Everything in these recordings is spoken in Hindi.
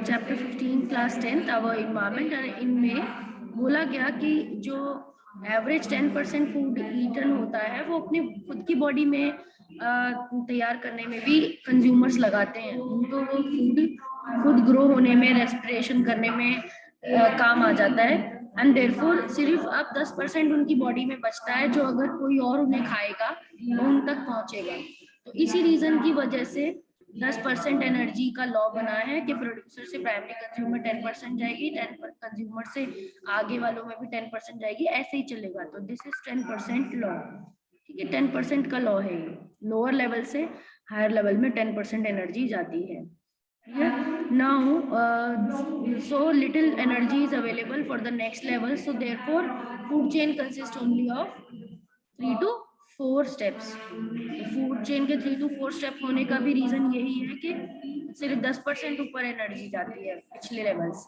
चैप्टर 15 क्लास 10 आवर इन्वायरमेंट, इनमें बोला गया कि जो एवरेज 10% फूड ईटन होता है वो अपनी खुद की बॉडी में तैयार करने में भी कंज्यूमर्स लगाते हैं। उनको वो फूड खुद ग्रो होने में, रेस्पिरेशन करने में काम आ जाता है। एंड देयरफॉर सिर्फ अब 10% उनकी बॉडी में बचता है जो अगर कोई और उन्हें खाएगा तो उन तक पहुंचेगा। तो इसी रीजन की वजह से 10% एनर्जी का लॉ बना है कि प्रोड्यूसर से प्राइमरी कंज्यूमर 10% जाएगी, 10 कंज्यूमर से आगे वालों में भी 10% जाएगी, ऐसे ही चलेगा। तो दिस इज 10% लॉ, ठीक है। 10% का लॉ है ये। लोअर लेवल से हायर लेवल में 10% एनर्जी जाती है। Now, so little energy is available for the next level. So therefore, food chain consists only of 3 to 4 steps. Food chain के 3 to 4 स्टेप होने का भी रीजन यही है कि सिर्फ 10% ऊपर एनर्जी जाती है पिछले levels.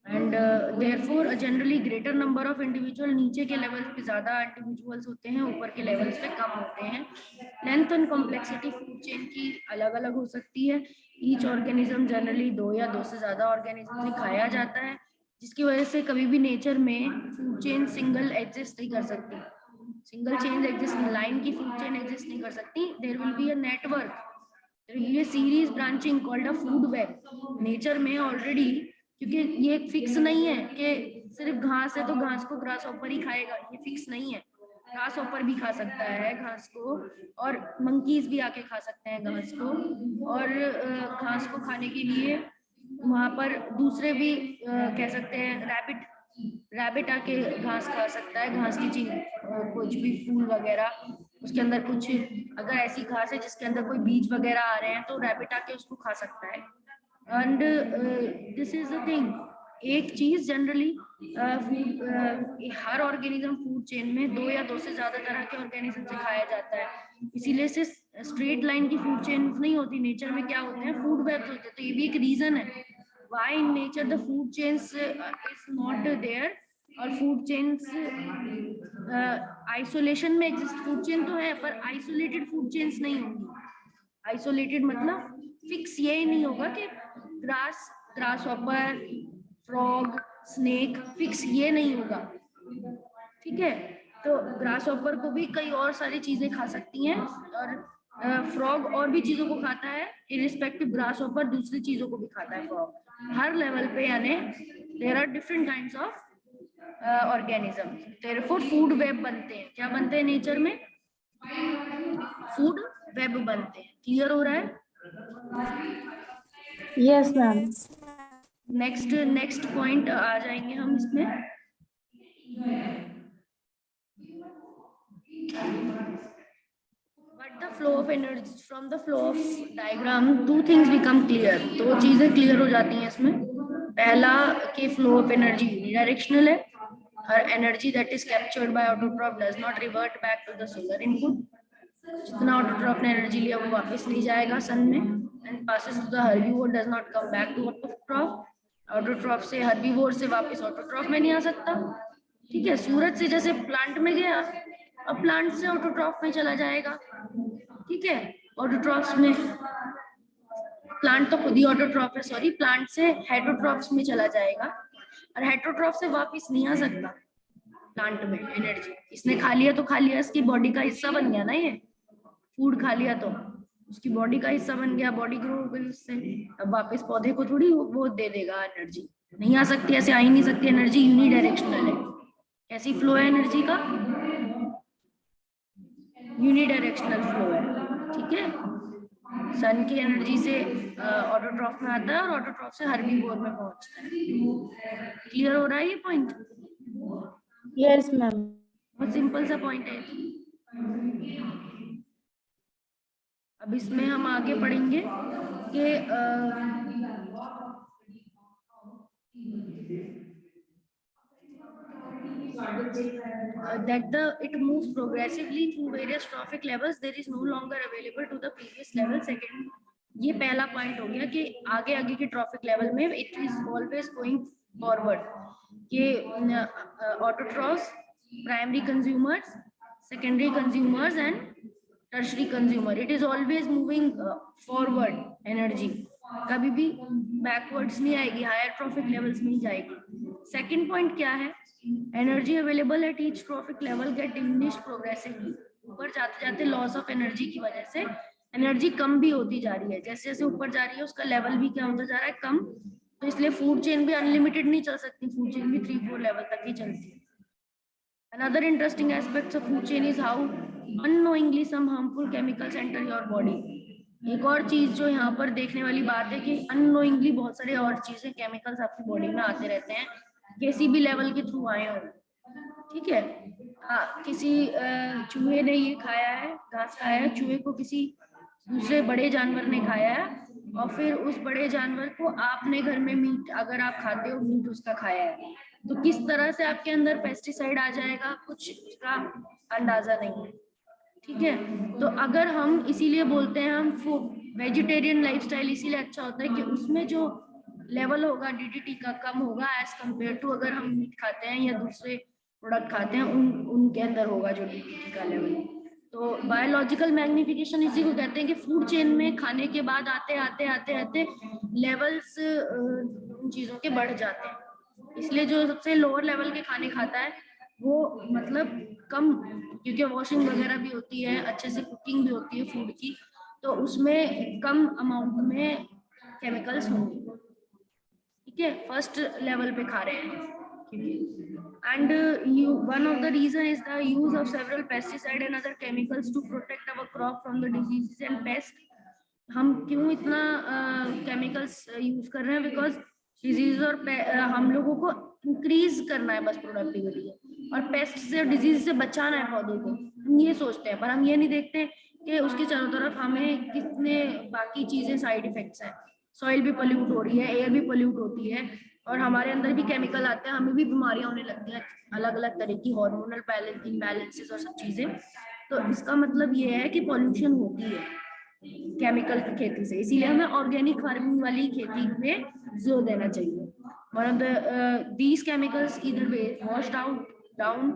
And therefore generally greater number of individual, नीचे के लेवल्स पे ज्यादा इंडिविजुअल्स होते हैं, ऊपर के लेवल्स पे कम होते हैं। Length and complexity food chain की अलग अलग हो सकती है। ईच ऑर्गेनिज्म जनरली 2 या 2 से ज्यादा ऑर्गेनिज्म से खाया जाता है, जिसकी वजह से कभी भी नेचर में फूड चेन सिंगल एग्जिस्ट नहीं कर सकती। सिंगल चेन एग्जिस्ट, लाइन की फूड चेन एग्जिस्ट नहीं कर सकती। There will be a network, there will be a series branching called a food web. Nature में ऑलरेडी, क्योंकि ये फिक्स नहीं है कि सिर्फ घास है तो घास को ग्रास ऑपर ही खाएगा, ये फिक्स नहीं है। ग्रास ऑपर भी खा सकता है घास को, और मंकीज भी आके खा सकते हैं घास को। और घास को खाने के लिए वहां पर दूसरे भी कह सकते हैं, रैबिट आके घास खा सकता है, घास की चीज, कुछ भी फूल वगैरह उसके अंदर कुछ, अगर ऐसी घास है जिसके अंदर कोई बीज वगैरह आ रहे हैं तो रैबिट आके उसको खा सकता है। And this is the thing, एक चीज जनरली हर ऑर्गेनिज्म फूड चेन में 2 या 2 से ज्यादा तरह के ऑर्गेनिज्म से खाया जाता है, इसीलिए से स्ट्रेट लाइन की फूड चेन नहीं होती। नेचर में क्या होते हैं, फूड वेब्स होते हैं। तो ये भी एक रीजन है why in nature the food chains is not there, और फूड चेन्स आइसोलेशन में एग्जिस्ट। फूड चेन तो है पर आइसोलेटेड फूड चेन्स नहीं होंगी। आइसोलेटेड मतलब फिक्स ये नहीं होगा कि grass hopper, frog, snake, fix ये नहीं होगा, ठीक है। तो ग्रास हॉपर को भी कई और सारी चीजें खा सकती हैं, और फ्रॉग और भी चीजों को खाता है, इरिस्पेक्टिव ग्रास हॉपर दूसरी चीजों को भी खाता है फ्रॉग। हर लेवल पे यानी there are different kinds of organism, therefore food web बनते हैं। क्या बनते हैं नेचर में? फूड वेब बनते हैं। क्लियर हो रहा है? Yes ma'am. नेक्स्ट पॉइंट आ जाएंगे हम इसमें। But the flow of energy, from the flow of diagram, 2 things become clear. 2 चीजें क्लियर हो जाती हैं इसमें। पहला कि फ्लो ऑफ एनर्जी यूनिडायरेक्शनल है, और energy that is captured by autotroph does not revert back to the solar input. जितना ऑटोट्रॉफ ने एनर्जी लिया वो वापस नहीं जाएगा सन में, and passes to the herbivore, does not come back to autotroph. Autotroph से हर्बीवोर से वापस ऑटोट्रॉफ में नहीं आ सकता, ठीक है। सूरज से जैसे प्लांट में गया, अब प्लांट से ऑटोट्रॉफ में चला जाएगा, ठीक है। ऑटोट्रॉफ्स में, प्लांट तो खुद ही ऑटोट्रॉफ है, सॉरी, प्लांट से हेटरोट्रॉफ्स में चला जाएगा, और हेटरोट्रॉफ से वापस नहीं आ सकता प्लांट में एनर्जी। इसने खा लिया तो खा लिया, इसकी बॉडी का हिस्सा बन गया ना, ये फूड खा लिया तो उसकी बॉडी का हिस्सा बन गया, बॉडी ग्रो हो गई उससे। अब वापस पौधे को थोड़ी वो दे देगा एनर्जी, नहीं आ सकती, ऐसे आ ही नहीं सकती। एनर्जी यूनिडायरेक्शनल है। कैसी फ्लो है एनर्जी का? यूनिडायरेक्शनल फ्लो है, ठीक है। सन की एनर्जी से ऑटोट्रॉफ में आता है, और ऑटोट्रॉफ से हर्बीवोर में पहुंचता है। क्लियर हो रहा है ये पॉइंट? Yes ma'am. बहुत सिंपल सा पॉइंट है। अब इसमें हम आगे पढ़ेंगे कि that it moves progressively through various trophic levels. There is no longer available to the previous level. Second, ये पहला पॉइंट हो गया कि आगे आगे के ट्रॉफिक लेवल में it is always going forward, कि autotrophs, primary consumers, secondary consumers and tertiary consumer, it is always moving forward energy. कभी भी बैकवर्ड्स नहीं आएगी, हायर ट्रॉफिक लेवल्स में ही जाएगी। सेकंड पॉइंट क्या है, energy available at each trophic level get diminished progressively. ऊपर जाते जाते लॉस ऑफ एनर्जी की वजह से एनर्जी कम भी होती जा रही है, जैसे जैसे ऊपर जा रही है उसका लेवल भी क्या होता जा रहा है, कम। तो इसलिए फूड चेन भी अनलिमिटेड नहीं चल सकती, फूड चेन भी 3-4 लेवल तक ही चलती है। Another interesting aspect of food chain is how unknowingly some harmful chemicals enter your body. एक और चीज जो यहाँ पर देखने वाली बात है कि अननोइंगली बहुत सारे और चीजें केमिकल्स आपकी बॉडी में आते रहते हैं, किसी भी लेवल के थ्रू आए हो। ठीक है, हाँ, किसी चूहे ने ये खाया है, घास खाया है, चूहे को किसी दूसरे बड़े जानवर ने खाया है, और फिर उस बड़े जानवर को आपने घर में मीट, अगर आप खाते हो मीट उसका खाया है, तो किस तरह से आपके अंदर पेस्टिसाइड आ जाएगा कुछ उसका अंदाजा नहीं है। ठीक है, तो अगर हम इसीलिए बोलते हैं हम वेजिटेरियन लाइफस्टाइल इसीलिए अच्छा होता है कि उसमें जो लेवल होगा डीडीटी का कम होगा एज कम्पेयर टू अगर हम मीट खाते हैं या दूसरे प्रोडक्ट खाते हैं, उनके अंदर होगा जो डीडीटी का लेवल। तो बायोलॉजिकल मैग्निफिकेशन इसी को कहते हैं कि फूड चेन में खाने के बाद आते आते आते आते लेवल्स उन चीजों के बढ़ जाते हैं। इसलिए जो सबसे लोअर लेवल के खाने खाता है वो मतलब कम, क्योंकि वॉशिंग वगैरह भी होती है, अच्छे से कुकिंग भी होती है फूड की, तो उसमें कम अमाउंट में केमिकल्स होंगे। ठीक है, फर्स्ट लेवल पे खा रहे हैं and you one of the reason is the use of several pesticide and other chemicals to protect our crop from the diseases and pest. हम क्यों इतना केमिकल्स यूज कर रहे हैं, बिकॉज डिजीज और हम लोगों को इंक्रीज करना है बस प्रोडक्टिविटी, और पेस्ट से और डिजीज से बचाना है पौधों को, हम ये सोचते हैं, पर हम ये नहीं देखते कि उसके चारों तरफ हमें कितने बाकी चीजें साइड इफेक्ट्स हैं। सॉइल भी पोल्यूट हो रही है, एयर भी पोल्यूट होती है, और हमारे अंदर भी केमिकल आते हैं, हमें भी बीमारियां होने लगती हैं, अलग अलग तरह की हार्मोनल इम्बैलेंसेस और सब चीजें। तो इसका मतलब ये है कि पॉल्यूशन होती है केमिकल की खेती से, इसीलिए हमें ऑर्गेनिक फार्मिंग वाली खेती पे जोर देना चाहिए। One of the these chemicals either way washed out down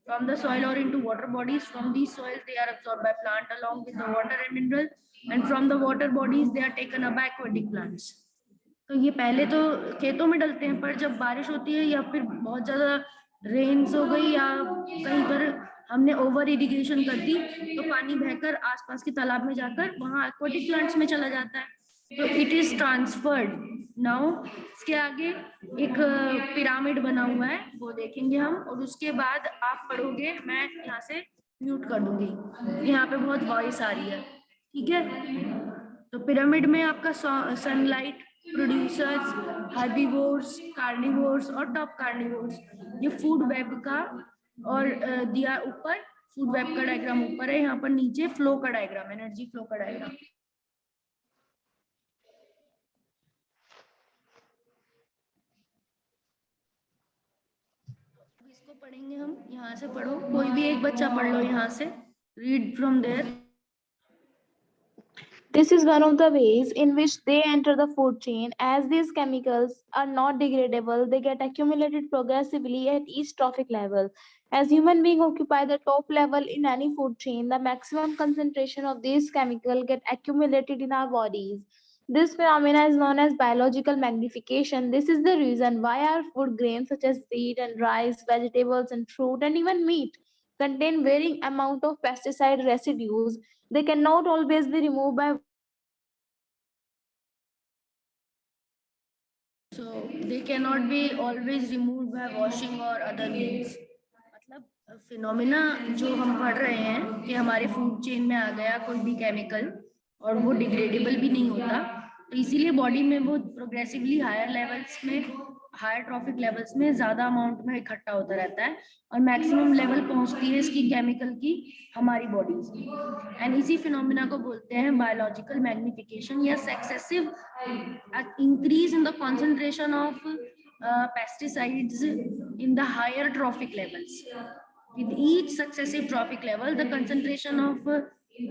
from the soil or into water bodies. From these soils they are absorbed by plant along with the water and mineral, and from the water bodies they are taken up by aquatic plants. तो ये पहले तो खेतों में डलते हैं, पर जब बारिश होती है या फिर बहुत ज्यादा रेन्स हो गई या कहीं पर हमने ओवर इरिगेशन कर दी, तो पानी बहकर आसपास के तालाब में जाकर वहां एक्वाटिक प्लांट्स में चला जाता है, तो इट इज ट्रांसफर्ड। नाउ इसके आगे एक पिरामिड बना हुआ है, वो देखेंगे हम, और उसके बाद आप पढ़ोगे, मैं यहाँ से म्यूट कर दूंगी, यहाँ पे बहुत वॉइस आ रही है। ठीक है, तो पिरामिड में आपका सनलाइट, प्रोड्यूसर्स, हर्बीवोर्स, कार्निवोर्स और टॉप कार्निवोर्स, ये फूड वेब का, और दिया ऊपर फूड वेब का डायग्राम ऊपर है, यहाँ पर नीचे फ्लो का डायग्राम, एनर्जी फ्लो का डायग्राम। इसको पढ़ेंगे हम, यहाँ से पढ़ो, कोई भी एक बच्चा पढ़ लो यहाँ से, read from there. This is one of the ways in which they enter the food chain. As these chemicals are not degradable, they get accumulated progressively at each trophic level. As human beings occupy the top level in any food chain, the maximum concentration of these chemicals get accumulated in our bodies. This phenomena is known as biological magnification. This is the reason why our food grains such as wheat and rice, vegetables and fruit and even meat contain varying amount of pesticide residues. They cannot always be removed by So they cannot be always removed by washing or other means. मतलब फिनोमिना जो हम पढ़ रहे हैं कि हमारे फूड चेन में आ गया कोई भी केमिकल और वो डिग्रेडेबल भी नहीं होता, तो इसीलिए बॉडी में वो प्रोग्रेसिवली हायर लेवल्स में, हायर ट्रॉफिक लेवल्स में ज्यादा अमाउंट में इकट्ठा होता रहता है, और मैक्सिमम लेवल पहुंचती है इसकी केमिकल की हमारी बॉडीज में। एंड इसी फिनोमिना को बोलते हैं बायोलॉजिकल मैग्निफिकेशन या successive increase in the concentration of pesticides in the higher trophic levels. With each successive trophic level, the concentration of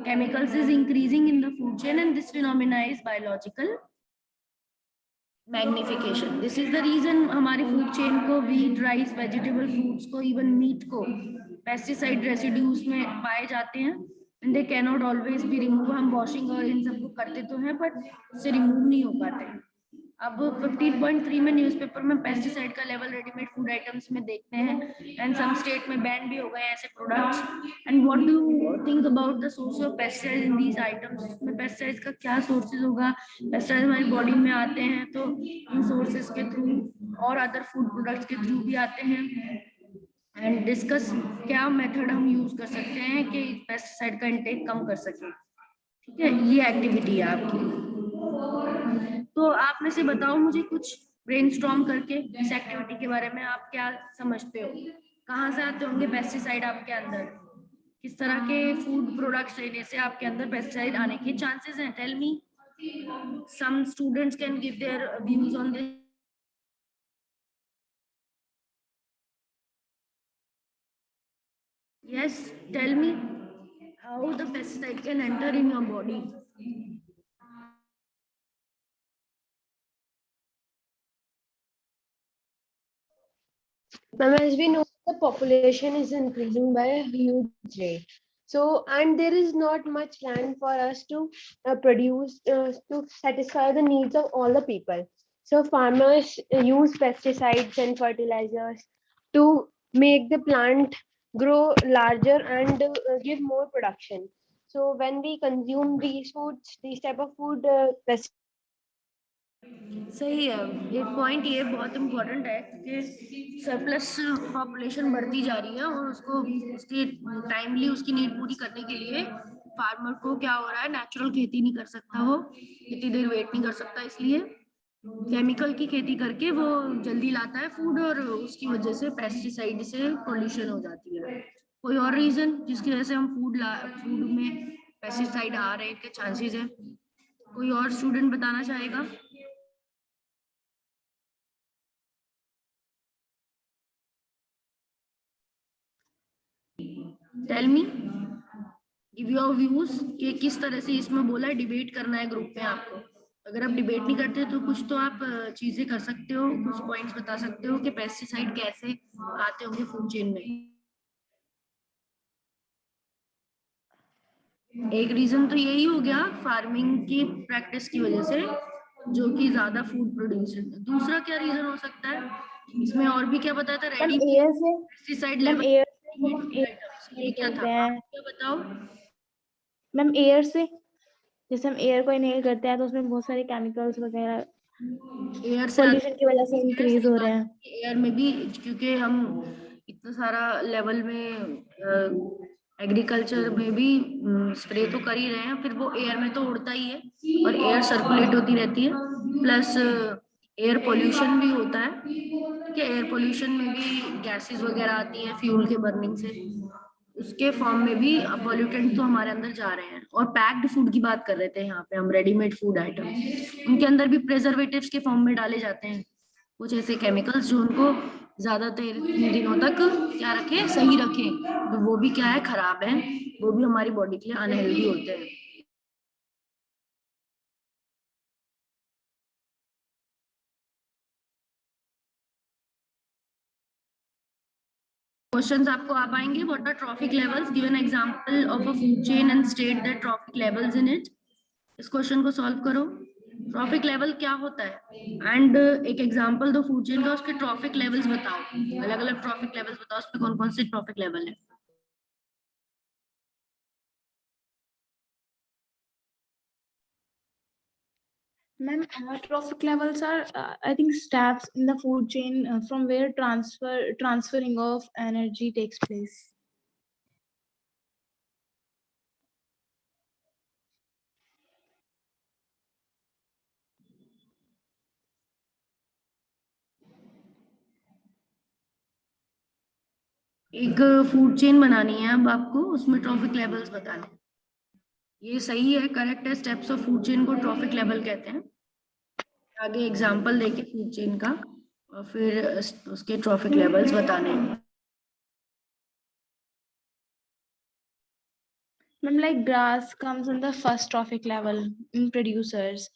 chemicals is increasing in the food chain, and this phenomena is biological magnification. This is the reason हमारे फूड चेन को, व्हीट, राइस, वेजिटेबल, फ्रूट्स को, इवन मीट को पेस्टिसाइड रेसिड्यूज में पाए जाते हैं, and they can not always be remove. हम वॉशिंग और इन सबको करते तो हैं बट उससे रिमूव नहीं हो पाते। अब 15.3 में न्यूज़पेपर में पेस्टिसाइड का लेवल रेडीमेड फूड आइटम्स में देखते हैं एंड सम स्टेट में बैन भी हो गए ऐसे products. And what do you think about the source of pesticide in these items? इसमें पेस्टिसाइड्स का क्या सोर्सेज होगा? पेस्टिसाइड हमारी बॉडी में आते हैं तो इन सोर्सेज के थ्रू और अदर फूड प्रोडक्ट्स के थ्रू भी आते हैं। एंड डिस्कस क्या मेथड हम यूज कर सकते हैं कि पेस्टिसाइड का इंटेक कम कर सकें। ठीक है, ये एक्टिविटी है आपकी। तो आप में से बताओ मुझे कुछ ब्रेनस्टॉर्म करके इस एक्टिविटी के बारे में आप क्या समझते हो? कहाँ से आते होंगे पेस्टिसाइड आपके अंदर? किस तरह के फूड प्रोडक्ट्स लेने से आपके अंदर पेस्टिसाइड आने के चांसेस हैं? Tell me. Some students can give their views on this. Yes, tell me how the pesticide can enter in your body. Ma'am, as we know, the population is increasing by a huge rate. So, and there is not much land for us to produce to satisfy the needs of all the people. So, farmers use pesticides and fertilizers to make the plant grow larger and give more production. So, when we consume these foods, these type of food, सही है। एक पॉइंट ये बहुत इम्पोर्टेंट है क्योंकि सरप्लस पॉपुलेशन बढ़ती जा रही है और उसको उसकी टाइमली उसकी नीड पूरी करने के लिए फार्मर को क्या हो रहा है, नेचुरल खेती नहीं कर सकता, वो इतनी देर वेट नहीं कर सकता, इसलिए केमिकल की खेती करके वो जल्दी लाता है फूड और उसकी वजह से पेस्टिसाइड से पोल्यूशन हो जाती है। कोई और रीजन जिसकी वजह से हम फूड में पेस्टिसाइड आ रहे हैं के चांसेस है? कोई और स्टूडेंट बताना चाहेगा? Tell me, give your views कि किस तरह से इसमें बोला है डिबेट करना है ग्रुप में आपको। अगर आप डिबेट नहीं करते तो कुछ तो आप चीजें कर सकते हो, कुछ पॉइंट्स बता सकते हो कि पेस्टिसाइड कैसे आते होंगे फूड चेन में। एक रीजन तो यही हो गया फार्मिंग की प्रैक्टिस की वजह से जो कि ज्यादा फूड प्रोड्यूस है। दूसरा क्या रीजन हो सकता है इसमें? और भी क्या बताया था? मैम रेडी एयर से पेस्टिसाइड मैम लेवल एयर से फूड हम एयर आइटम्स, ये इनहेल क्या था? करते आप हैं। क्या बताओ? मैम एयर से, जैसे हम एयर को इनहेल करते हैं तो उसमें बहुत सारे केमिकल्स वगैरह एयर से आते पोल्यूशन की वजह से हैं, इंक्रीज सही हो बात रहे है हैं। कि एयर में भी क्योंकि हम इतना सारा लेवल में एग्रीकल्चर में भी स्प्रे तो कर ही रहे हैं, फिर वो एयर में तो उड़ता ही है और एयर सर्कुलेट होती रहती है, प्लस एयर पोल्यूशन भी होता है कि एयर पोल्यूशन में भी गैसेस वगैरह आती हैं फ्यूल के बर्निंग से, उसके फॉर्म में भी पॉल्यूटेंट तो हमारे अंदर जा रहे हैं। और पैक्ड फूड की बात कर रहे थे यहाँ पे हम, रेडीमेड फूड आइटम्स, उनके अंदर भी प्रिजर्वेटिव्स के फॉर्म में डाले जाते हैं कुछ ऐसे केमिकल्स जो उनको ज्यादा देर दिनों तक क्या रखें, सही रखें, तो वो भी क्या है, खराब है, वो भी हमारी बॉडी के लिए अनहेल्दी होते हैं। क्वेश्चंस आपको आ पाएंगे। What are trophic levels? Give an example of a food chain and state the trophic levels in it. इस क्वेश्चन को सॉल्व करो। ट्रॉफिक लेवल क्या होता है एंड एक एग्जांपल दो फूड चेन का, उसके ट्रॉफिक लेवल्स बताओ, अलग अलग ट्रॉफिक लेवल्स बताओ, उसमें कौन कौन से ट्रॉफिक लेवल है। Ma'am, trophic levels are, I think, steps in the food chain from where transferring of energy takes place. एक फूड चेन बनानी है अब आपको, उसमें ट्रॉफिक लेवल्स बताने हैं। ये सही है, करेक्ट है। स्टेप्स ऑफ फूड चेन को ट्रॉफिक लेवल कहते हैं। आगे एग्जांपल देके फूड चेन का और फिर उसके ट्रॉफिक लेवल्स बताने हैं। Ma'am, like grass comes in the first trophic level in producers.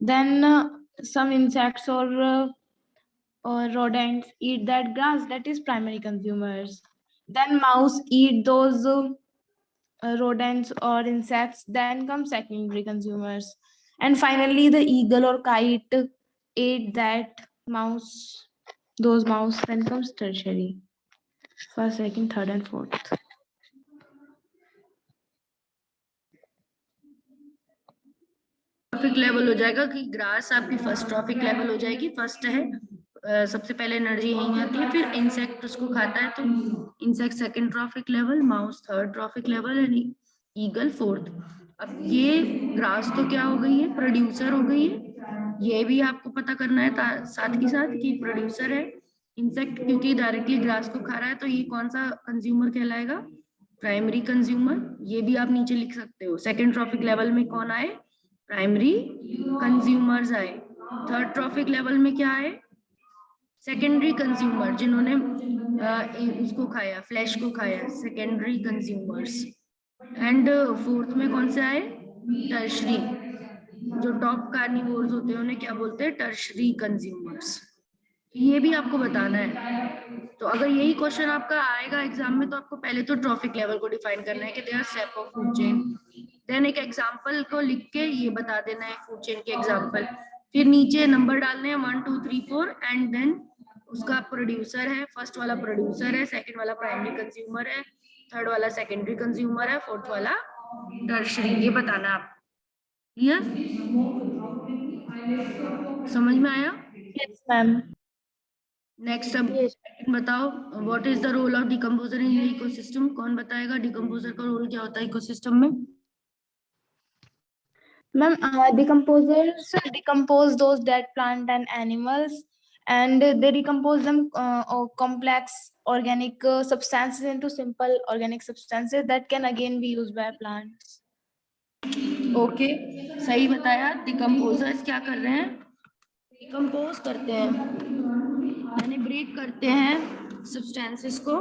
Then some insects or rodents eat that grass, that is primary consumers. Then mouse eat those rodents or insects. Then come secondary consumers. And finally, the eagle or kite ate that mouse, those mouse. Then comes tertiary. First, second, third, and fourth. Trophic level हो जाएगा कि ग्रास आपकी फर्स्ट ट्रॉफिक लेवल हो जाएगी, फर्स्ट है, सबसे पहले एनर्जी यहीं आती है, फिर इंसेक्ट उसको खाता है तो insect second trophic level, mouse third trophic level and eagle fourth. अब ये ग्रास तो क्या हो गई है, प्रोड्यूसर हो गई है, ये भी आपको पता करना है साथ ही साथ कि प्रोड्यूसर है। इंसेक्ट क्योंकि डायरेक्टली ग्रास को खा रहा है तो ये कौन सा कंज्यूमर कहलाएगा, प्राइमरी कंज्यूमर। ये भी आप नीचे लिख सकते हो। सेकेंड ट्रॉफिक लेवल में कौन आए, प्राइमरी कंज्यूमर्स आए। थर्ड ट्रॉफिक लेवल में क्या आए, सेकेंडरी कंज्यूमर, जिन्होंने उसको खाया, फ्लैश को खाया, सेकेंडरी कंज्यूमर्स। एंड फोर्थ में कौन से आए, टर्शरी, जो टॉप कार्निवोर्स होते हैं उन्हें क्या बोलते हैं, टर्शरी कंज्यूमर्स। ये भी आपको बताना है। तो अगर यही क्वेश्चन आपका आएगा एग्जाम में तो आपको पहले तो ट्रॉफिक लेवल को डिफाइन करना है कि they are step of food chain, then एक एग्जांपल को लिख के ये बता देना है फूड चेन के एग्जांपल, फिर नीचे नंबर डालने हैं 1 2 3 4 एंड देन उसका प्रोड्यूसर है, फर्स्ट वाला प्रोड्यूसर है, सेकंड वाला प्राइमरी कंज्यूमर है, थर्ड वाला सेकेंडरी कंज्यूमर है, फोर्थ वाला टर्शरी। ये बताना है आपको। क्लियर, समझ में आया? Yes, ma'am. नेक्स्ट अब Yes. बताओ, what is the role of decomposer in ecosystem? कौन बताएगा डिकम्पोजर का रोल क्या होता है इकोसिस्टम में? Ma'am, decomposers decompose those dead plant and animals, and they decompose them or complex organic substances into simple organic substances that can again be used by plants. Okay, सही बताया। डिकम्पोजर्स क्या कर रहे हैं, डिकम्पोज करते हैं, यानी ब्रेक करते हैं सब्सटेंसेस को,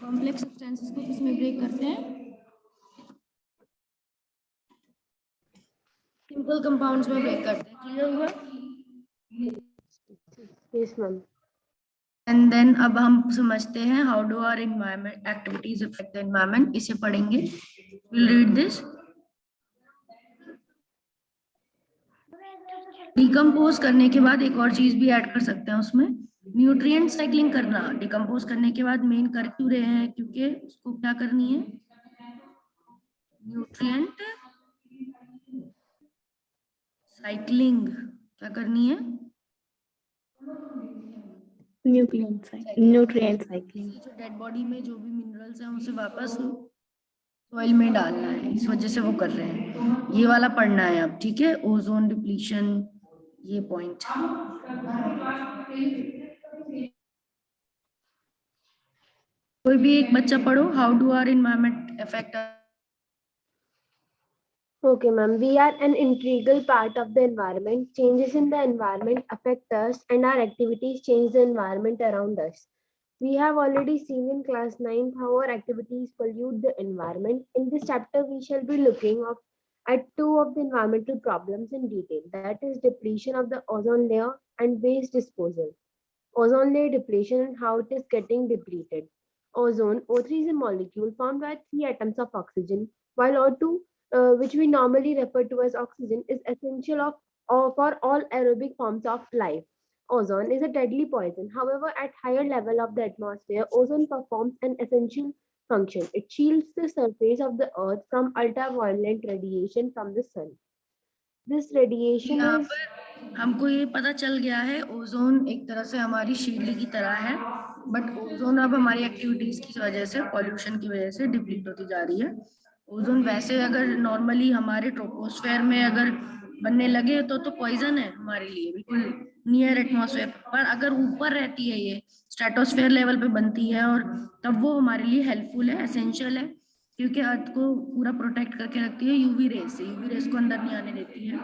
कॉम्प्लेक्स सब्सटेंसेस को किसमें ब्रेक करते हैं, सिंपल कंपाउंड्स में ब्रेक करते हैं। क्लियर हुआ? Yes, ma'am. एंड देन अब हम समझते हैं how do our environment activities affect the environment. इसे पढ़ेंगे, विल रीड दिस। डिकम्पोज करने के बाद एक और चीज भी ऐड कर सकते हैं उसमें, न्यूट्रिएंट साइक्लिंग करना। डिकम्पोज करने के बाद मेन कर क्यों रहे हैं, क्योंकि उसको क्या करनी है, न्यूट्रिएंट साइक्लिंग। क्या करनी है, Nutrient cycling. जो डेड बॉडी में जो भी मिनरल्स हैं उसे वापस सॉइल में डालना है, इस वजह से वो कर रहे हैं। ये वाला पढ़ना है अब, ठीक है, ओजोन डिप्लीशन, ये पॉइंट। कोई भी एक बच्चा पढ़ो, how do our environment affect. Okay, ma'am. We are an integral part of the environment. Changes in the environment affect us, and our activities change the environment around us. We have already seen in class 9 how our activities pollute the environment. In this chapter, we shall be looking at two of the environmental problems in detail. That is depletion of the ozone layer and waste disposal. Ozone layer depletion and how it is getting depleted. Ozone, O3 is a molecule formed by 3 atoms of oxygen, while O2, which we normally refer to as oxygen, is essential for all aerobic forms of life. Ozone is a deadly poison. However, at higher level of the atmosphere, ozone performs an essential function. It shields the surface of the earth from ultraviolet radiation from the sun. This radiation यहाँ is पर हमको ये पता चल गया है ओजोन एक तरह से हमारी शील्ड की तरह है, बट ओजोन अब हमारी एक्टिविटीज की वजह से, पॉल्यूशन की वजह से डिप्लीट होती जा रही है। ओजोन वैसे अगर नॉर्मली हमारे ट्रोपोस्फेयर में अगर बनने लगे तो पॉइजन है हमारे लिए, बिल्कुल नियर एटमॉस्फेयर, पर अगर ऊपर रहती है ये स्ट्रेटोस्फेयर लेवल पे बनती है और तब वो हमारे लिए हेल्पफुल है, एसेंशियल है, क्योंकि अर्थ को पूरा प्रोटेक्ट करके रखती है यूवी रेज से, यूवी रेज को अंदर नहीं आने देती है,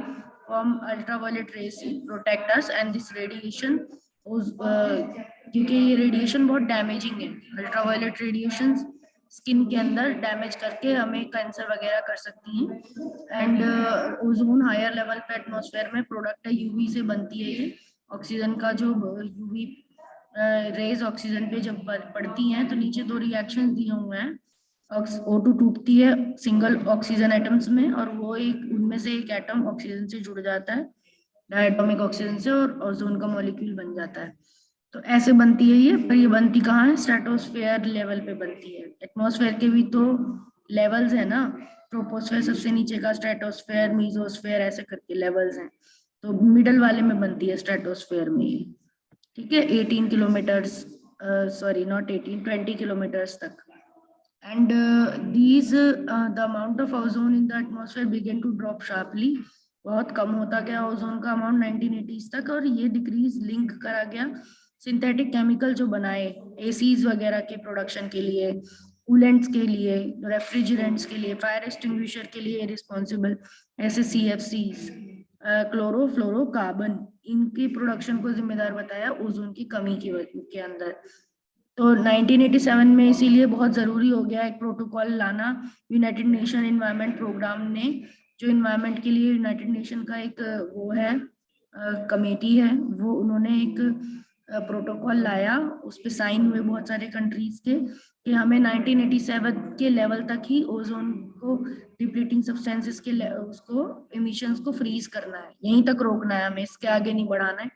from ultraviolet rays protect us and this radiation, क्योंकि ये रेडिएशन बहुत डैमेजिंग है, अल्ट्रावायलेट रेडिएशन स्किन के अंदर डैमेज करके हमें कैंसर वगैरह कर सकती हैं। एंड ओजोन हायर लेवल पे एटमॉस्फेयर में प्रोडक्ट है, यूवी से बनती है ये, ऑक्सीजन का जो यूवी रेज ऑक्सीजन पे जब पड़ती हैं तो नीचे दो रिएक्शन दिए हुए हैं, O2 टूटती है सिंगल ऑक्सीजन एटम्स में, और वो एक उनमें से एक एटम ऑक्सीजन से जुड़ जाता है, डायटोमिक ऑक्सीजन से, और ओजोन का मॉलिक्यूल बन जाता है। तो ऐसे बनती है ये, पर ये बनती कहाँ है? स्ट्रेटोस्फेयर लेवल पे बनती है। एटमॉस्फेयर के भी तो लेवल्स है ना, ट्रोपोस्फेयर सबसे नीचे का, स्ट्रेटोस्फेयर, मीजोस्फेयर, ऐसे करके लेवल्स हैं। तो मिडल वाले में बनती है स्ट्रेटोस्फेयर में ये, ठीक है, 18 किलोमीटर्स, सॉरी नॉट 18, 20 किलोमीटर्स तक। And the amount of ozone in the atmosphere began to drop sharply. बहुत कम होता गया ओजोन का अमाउंट 1980s तक, और ये डिक्रीज लिंक करा गया सिंथेटिक केमिकल जो बनाए एसीज वगैरह के प्रोडक्शन के लिए, कूलेंट्स के लिए, रेफ्रिजरेंट्स के लिए, फायर एक्सटिंग्विशर के लिए रिस्पॉन्सिबल ऐसे CFCs, क्लोरोफ्लोरोकार्बन, इनकी प्रोडक्शन को जिम्मेदार बताया ओजोन की कमी के अंदर। तो 1987 में इसीलिए बहुत जरूरी हो गया एक प्रोटोकॉल लाना। यूनाइटेड नेशन एनवायरनमेंट प्रोग्राम ने, जो एनवायरनमेंट के लिए यूनाइटेड नेशन का एक वो है, कमेटी है, वो उन्होंने एक प्रोटोकॉल लाया, उस पे साइन हुए बहुत सारे कंट्रीज के, कि हमें 1987 के लेवल तक ही ओजोन को डिप्लीटिंग सब्सटेंसेस के उसको एमिशंस को फ्रीज करना है, यहीं तक रोकना है हमें, इसके आगे नहीं बढ़ाना है।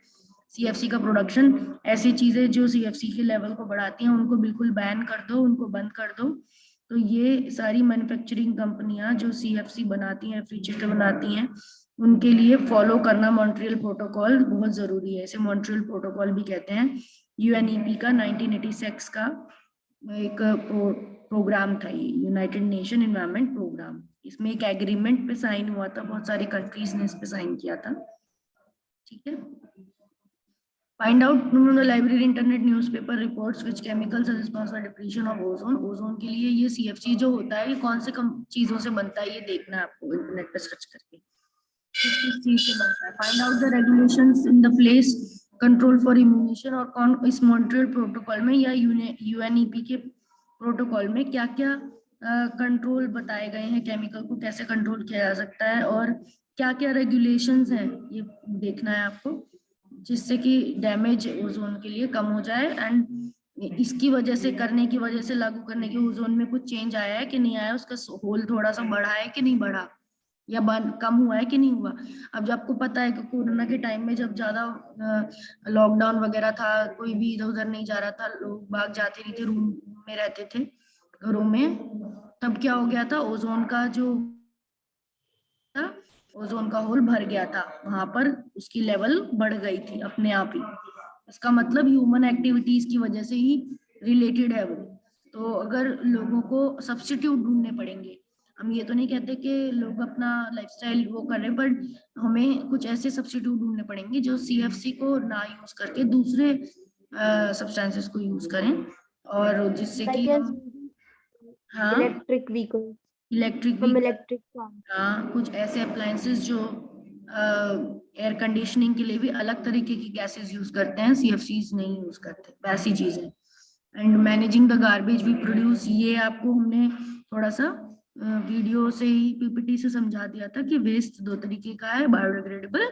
CFC का प्रोडक्शन, ऐसी चीजें जो CFC के लेवल को बढ़ाती हैं उनको बिल्कुल बैन कर दो, उनको बंद कर दो। तो ये सारी मैन्युफैक्चरिंग कंपनियां जो CFC बनाती हैं, रेफ्रिजरेटर बनाती हैं, उनके लिए फॉलो करना मॉन्ट्रियल प्रोटोकॉल बहुत जरूरी है। इसे मॉन्ट्रियल प्रोटोकॉल भी कहते हैं। UNEP का 1986 का एक प्रोग्राम था ये, यूनाइटेड नेशन एनवायरनमेंट प्रोग्राम। इसमें एक एग्रीमेंट पे साइन हुआ था, बहुत सारी कंट्रीज ने इस पे साइन किया था, ठीक है। Find out no library internet newspaper reports which chemicals are responsible for depletion of ozone. Ozone के लिए ये CFC जो होता है ये कौन से चीजों से बनता है, ये देखना है आपको इंटरनेट पे सर्च करके, किस चीज से बनता है। Find out the regulations in the place control for immunisation, और कौन इस मॉन्ट्रियल प्रोटोकॉल में या UNEP के प्रोटोकॉल में क्या क्या कंट्रोल बताए गए हैं, केमिकल को कैसे कंट्रोल किया जा सकता है, और क्या क्या रेगुलेशंस हैं, ये देखना है आपको, जिससे कि डैमेज ओजोन के लिए कम हो जाए। एंड इसकी वजह से, करने की वजह से, लागू करने के ओजोन में कुछ चेंज आया है कि नहीं आया, उसका होल थोड़ा सा बढ़ा है कि नहीं बढ़ा, या कम हुआ है कि नहीं हुआ। अब जब आपको पता है कि कोरोना के टाइम में जब ज्यादा लॉकडाउन वगैरह था, कोई भी इधर उधर नहीं जा रहा था, लोग बाग जाते नहीं थे, रूम में रहते थे घरों में, तब क्या हो गया था, ओजोन का जो था, ओजोन का होल भर गया था वहां पर, उसकी लेवल बढ़ गई थी अपने आप ही। इसका मतलब ह्यूमन एक्टिविटीज की वजह से ही रिलेटेड है वो। तो अगर लोगों को सब्स्टिट्यूट ढूंढने पड़ेंगे, हम ये तो नहीं कहते कि लोग अपना लाइफस्टाइल वो कर रहे हैं, बट हमें कुछ ऐसे सब्स्टिट्यूट ढूंढने पड़ेंगे जो CFC को ना यूज करके दूसरे सब्सटेंसेस को यूज करें, और जिससे कि हाँ, इलेक्ट्रिक व्हीकल, इलेक्ट्रिक हम व्हीकल, इलेक्ट्रिक हाँ, कुछ ऐसे अप्लायंसेस जो एयर कंडीशनिंग के लिए भी अलग तरीके की गैसेस यूज करते हैं, CFCs नहीं यूज करते, वैसी चीजें। And managing the garbage we produce, ये आपको हमने थोड़ा सा वीडियो से ही, PPT से समझा दिया था कि वेस्ट दो तरीके का है, बायोडिग्रेडेबल,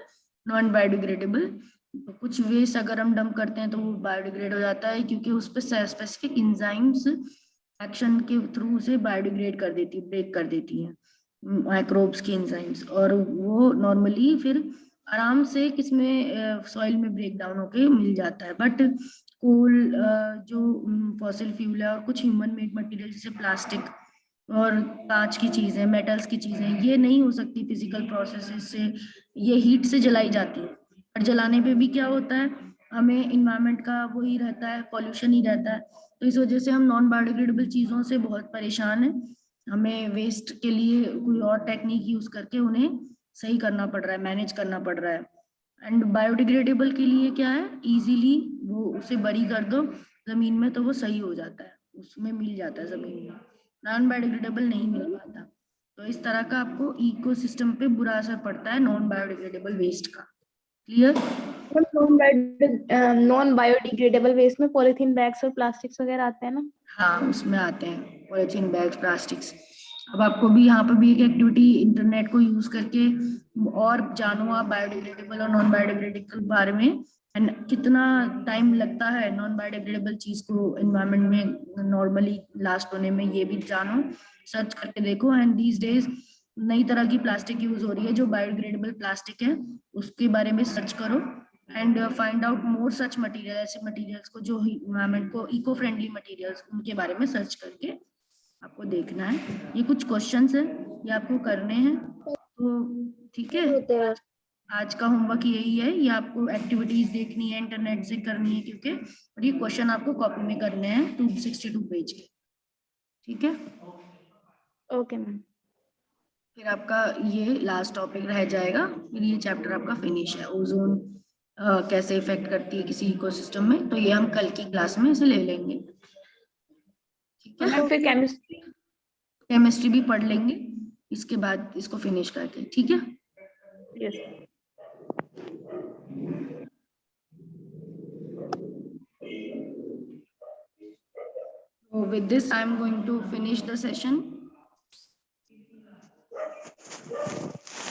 नॉन बायोडिग्रेडेबल। तो कुछ वेस्ट अगर हम डंप करते हैं तो वो बायोडिग्रेड हो जाता है, क्योंकि उस पर स्पेसिफिक इंजाइम्स एक्शन के थ्रू उसे बायोडिग्रेड कर देती, ब्रेक कर देती है, माइक्रोब्स की एंजाइम्स, और वो नॉर्मली फिर आराम से किसमें, सॉइल में ब्रेक डाउन होके मिल जाता है। बट कोल, जो फॉसिल फ्यूल है, और कुछ ह्यूमन मेड मटेरियल जैसे प्लास्टिक और कांच की चीजें, मेटल्स की चीजें, ये नहीं हो सकती फिजिकल प्रोसेस से, ये हीट से जलाई जाती है। और जलाने पे भी क्या होता है, हमें इन्वायरमेंट का वही रहता है, पॉल्यूशन ही रहता है। तो इस वजह से हम नॉन बायोडिग्रेडेबल चीजों से बहुत परेशान हैं, हमें वेस्ट के लिए कोई और टेक्निक यूज करके उन्हें सही करना पड़ रहा है, मैनेज करना पड़ रहा है। एंड बायोडिग्रेडेबल के लिए क्या है, इजीली वो उसे बरी कर दो जमीन में तो वो सही हो जाता है, उसमें मिल जाता है जमीन में, नॉन बायोडिग्रेडेबल नहीं मिल पाता। तो इस तरह का आपको इकोसिस्टम पे बुरा असर पड़ता है नॉन बायोडिग्रेडेबल वेस्ट का। क्लियर? नॉन बायोडिग्रेडेबल वेस्ट में पॉलिथीन बैग्स और प्लास्टिक्स वगैरह आते हैं ना? हाँ, उसमें आते हैं पॉलिथीन बैग्स, प्लास्टिक्स। अब आपको भी यहाँ पर भी एक एक्टिविटी, इंटरनेट को यूज करके और जानो आप बायोडिग्रेडेबल और नॉन बायोडिग्रेडेबल बारे में, एंड कितना टाइम लगता है नॉन बायोडिग्रेडेबल चीज को एनवायरनमेंट में नॉर्मली लास्ट होने में, ये भी जानो, सर्च करके देखो। एंड दीज डेज नई तरह की प्लास्टिक यूज हो रही है जो बायोडिग्रेडेबल प्लास्टिक है, उसके बारे में सर्च करो and find out more such material, ऐसे मटेरियल्स को जो इन्वायरमेंट को इको फ्रेंडली मटेरियल्स, उनके बारे में सर्च करके आपको देखना है। ये कुछ क्वेश्चंस है, ये आपको करने हैं, तो ठीक है। होते हैं। आज का होमवर्क यही है, ये आपको एक्टिविटीज देखनी है, इंटरनेट से करनी है, क्योंकि और ये क्वेश्चन आपको कॉपी में करने हैं 262 पेज के, ठीक है। Okay ma'am. फिर आपका ये लास्ट टॉपिक रह जाएगा, फिर ये चैप्टर आपका फिनिश है। ओजोन कैसे इफेक्ट करती है किसी इकोसिस्टम में, तो ये हम कल की क्लास में इसे ले लेंगे, ठीक है। मैम फिर केमिस्ट्री। केमिस्ट्री भी पढ़ लेंगे इसके बाद इसको फिनिश करके, ठीक है। Yes. So with this, I am going to finish the session.